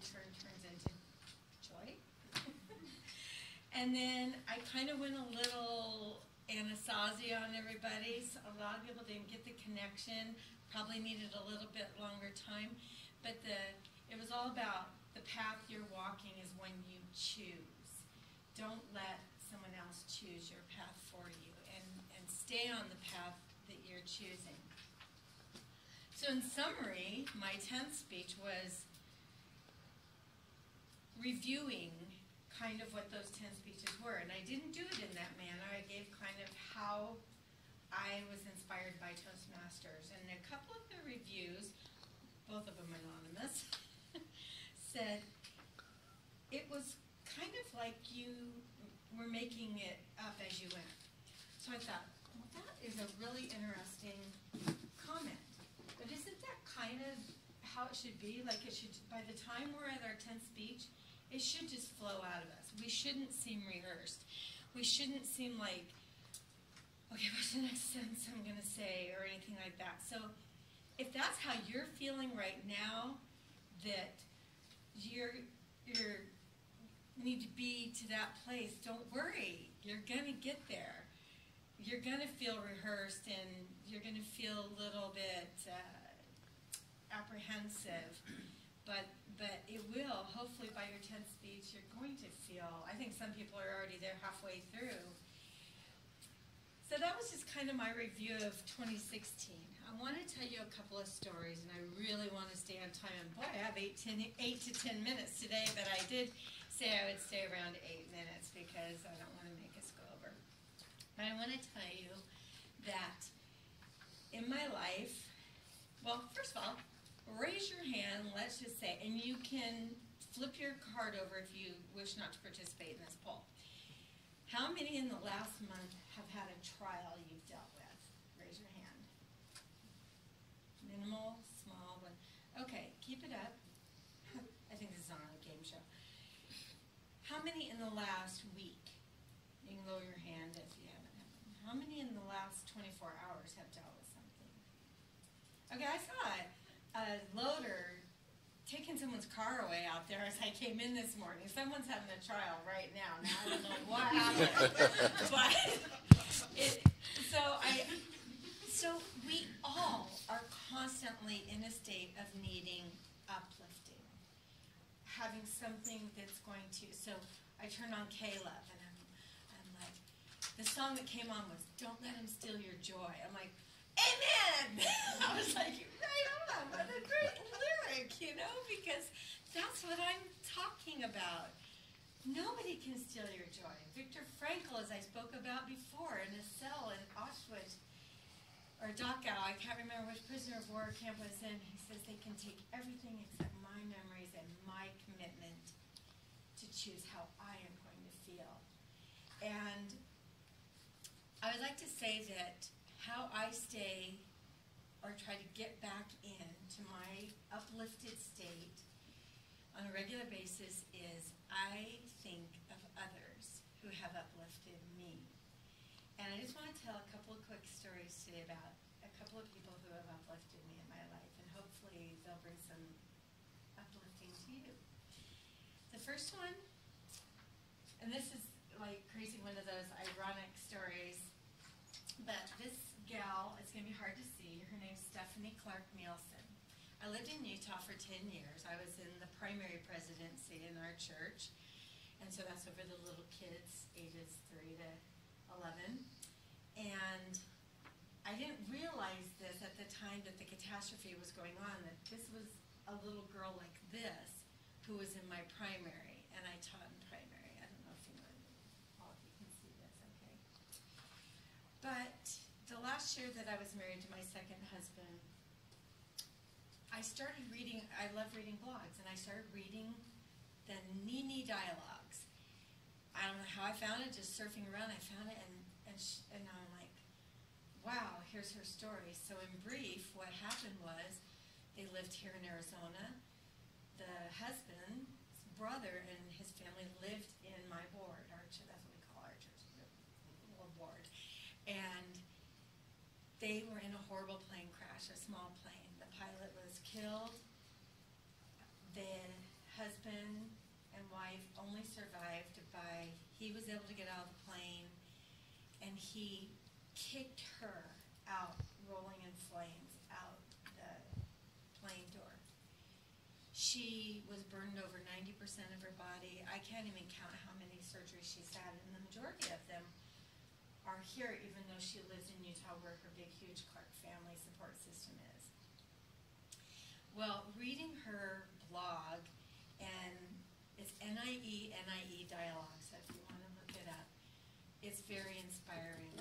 turns into joy. And then I kind of went a little Anasazi on everybody. So a lot of people didn't get the connection, probably needed a little bit longer time. But it was all about the path you're walking is one you choose. Don't let someone else choose your path for you, and stay on the path that you're choosing. So in summary, my 10th speech was reviewing kind of what those 10 speeches were. And I didn't do it in that manner. I gave kind of how I was inspired by Toastmasters. And a couple of the reviews, both of them anonymous, said it was kind of like you were making it up as you went. So I thought, well, that is a really interesting comment. But isn't that kind of how it should be? Like it should, by the time we're at our 10th speech, it should just flow out of us. We shouldn't seem rehearsed. We shouldn't seem like, okay, what's the next sentence I'm going to say, or anything like that. So if that's how you're feeling right now, that you need to be to that place, don't worry. You're going to get there. You're going to feel rehearsed, and you're going to feel a little bit apprehensive. But it will, hopefully by your 10th speech, you're going to feel, I think some people are already there halfway through. So that was just kind of my review of 2016. I want to tell you a couple of stories, and I really want to stay on time. And boy, I have 8 to 10 minutes today, but I did say I would stay around 8 minutes because I don't want to make us go over. But I want to tell you that in my life, well, first of all, raise your hand, let's just say, and you can flip your card over if you wish not to participate in this poll. How many in the last month have had a trial you've dealt with? Raise your hand. Minimal, small, one. Okay, keep it up. I think this is on a game show. How many in the last week? You can lower your hand if you haven't had one. How many in the last 24 hours have dealt with something? Okay, I saw it. A loader taking someone's car away out there as I came in this morning. Someone's having a trial right now. Now I don't know what happened. But so we all are constantly in a state of needing uplifting. Having something that's going to, so I turned on Caleb and I'm like, the song that came on was Don't Let Him Steal Your Joy. I'm like, amen! I was like, right on, what a great lyric, you know, because that's what I'm talking about. Nobody can steal your joy. Viktor Frankl, as I spoke about before, in a cell in Auschwitz, or Dachau, I can't remember which prisoner of war camp was in, he says they can take everything except my memories and my commitment to choose how I am going to feel. And I would like to say that how I stay or try to get back into my uplifted state on a regular basis is I think of others who have uplifted me. And I just want to tell a couple of quick stories today about a couple of people who have uplifted me in my life, and hopefully they'll bring some uplifting to you. The first one, and this is like crazy, one of those ironic stories, but this gal, it's going to be hard to see. Her name's Stephanie Clark Nielsen. I lived in Utah for 10 years. I was in the primary presidency in our church, and so that's over the little kids, ages 3 to 11. And I didn't realize this at the time that the catastrophe was going on, that this was a little girl like this who was in my primary, and I taught in primary. I don't know if you know, all of you can see this, okay? But the last year that I was married to my second husband, I started reading, I love reading blogs, and I started reading the Nini dialogues. I don't know how I found it, just surfing around, I found it, and I'm like, wow, here's her story. So in brief, what happened was, they lived here in Arizona. The husband's brother and his family lived in my ward, our church, that's what we call our church, a little ward. And they were in a horrible plane crash, a small plane. The pilot was killed. The husband he was able to get out of the plane, and he kicked her out, rolling in flames, out the plane door. She was burned over 90% of her body. I can't even count how many surgeries she's had, and the majority of them are here, even though she lives in Utah, where her big, huge Clark family support system is. Well, reading her blog, and it's NIE Dialogue, so if you want to look it up, it's very inspiring.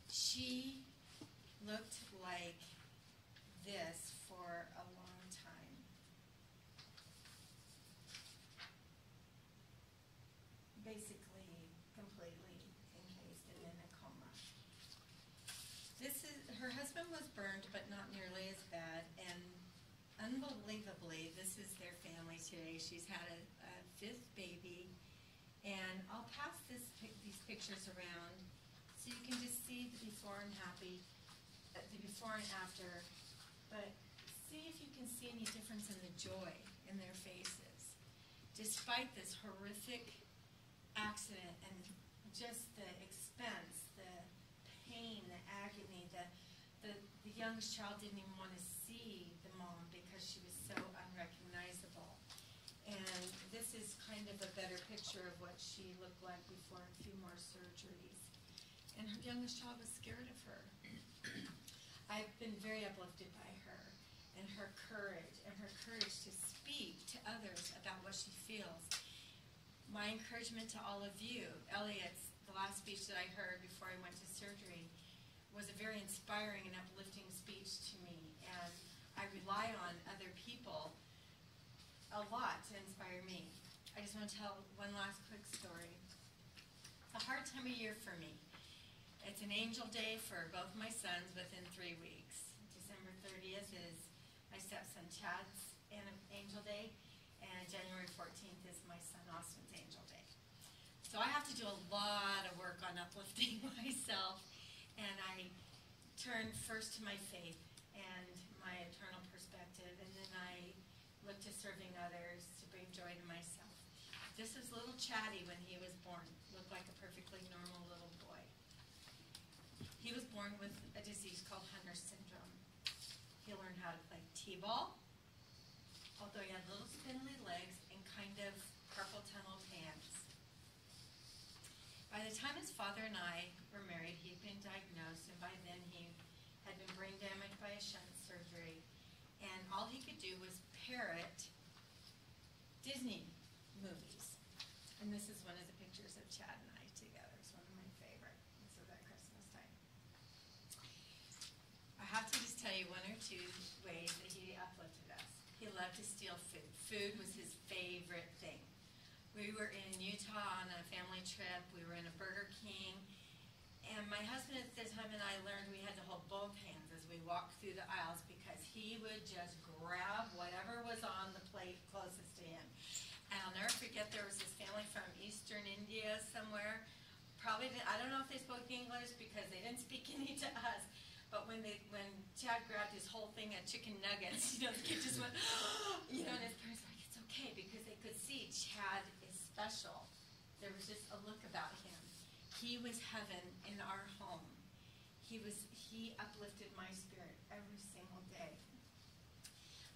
She looked like this for a long time. Basically, completely encased and in a coma. Her husband was burned, but not nearly as bad, and unbelievably, this is their family today. She's had a fifth baby, and I'll pass these pictures around so you can just see the before and after, but see if you can see any difference in the joy in their faces. Despite this horrific accident and just the expense, the pain, the agony, the youngest child didn't even want to see the mom because she was so unrecognizable. And this is kind of a better picture of what she looked like before a few more surgeries. And her youngest child was scared of her. I've been very uplifted by her and her courage to speak to others about what she feels. My encouragement to all of you, Elliot's, the last speech that I heard before I went to surgery, was a very inspiring and uplifting speech to me, and I rely on other people a lot to inspire me. I just want to tell one last quick story. It's a hard time of year for me. It's an angel day for both my sons within 3 weeks. December 30th is my stepson Chad's angel day, and January 14th is my son Austin's angel day. So I have to do a lot of work on uplifting myself, and I turn first to my faith and my eternal perspective, and then I look to serving others to bring joy to myself. This is little Chatty when he was born. Looked like a perfectly normal little boy. He was born with a disease called Hunter syndrome. He learned how to play t-ball, although he had little spindly legs and kind of carpal tunnel hands. By the time his father and I were married, he'd been diagnosed, and by then he had been brain damaged by a shunt surgery, and all he could do was parrot Disney movies. And this is one of the pictures of Chad and I together. It's one of my favorite. This was at Christmas time. I have to just tell you one or two ways that he uplifted us. He loved to steal food. Food was his favorite thing. We were in Utah on a family trip. We were in a Burger King. And my husband at the time and I learned we had to hold both hands as we walked through the aisles because he would just grab whatever was on the plate closest to him. And I'll never forget, there was this family from Eastern India somewhere. Probably, I don't know if they spoke English because they didn't speak any to us. But when Chad grabbed his whole thing of chicken nuggets, the kid just went, and his parents were like, it's okay, because they could see Chad is special. There was just a look about him. He was heaven in our home. He uplifted my spirit every single day.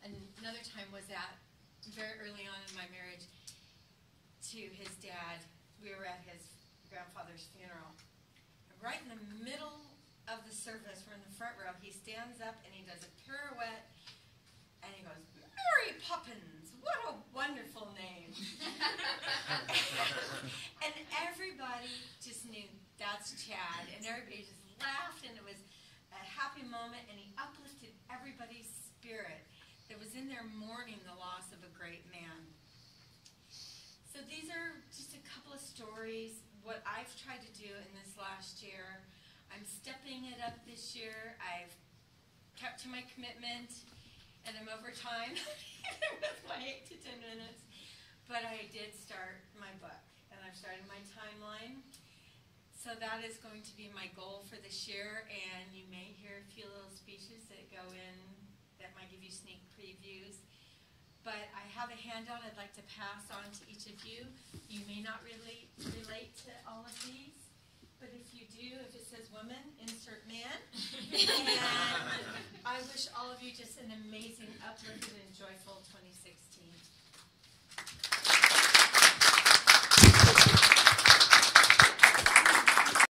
And another time was very early on in my marriage to his dad. We were at his grandfather's funeral. And right in the middle of the service, we're in the front row, he stands up and he does a pirouette and he goes, Mary Poppins, what a wonderful name. And everybody just knew that's Chad, and everybody just laughed, and it was a happy moment, and he uplifted everybody's spirit that was in there mourning the loss of a great man. So these are just a couple of stories, what I've tried to do in this last year. I'm stepping it up this year. I've kept to my commitment, and I'm over time with my 8 to 10 minutes. But I did start my book, and I've started my timeline. So that is going to be my goal for this year, and you may hear a few little speeches that go in that might give you sneak previews. But I have a handout I'd like to pass on to each of you. You may not really relate to all of these, but if you do, if it says woman, insert man. And I wish all of you just an amazing, uplifted, and joyful 2016.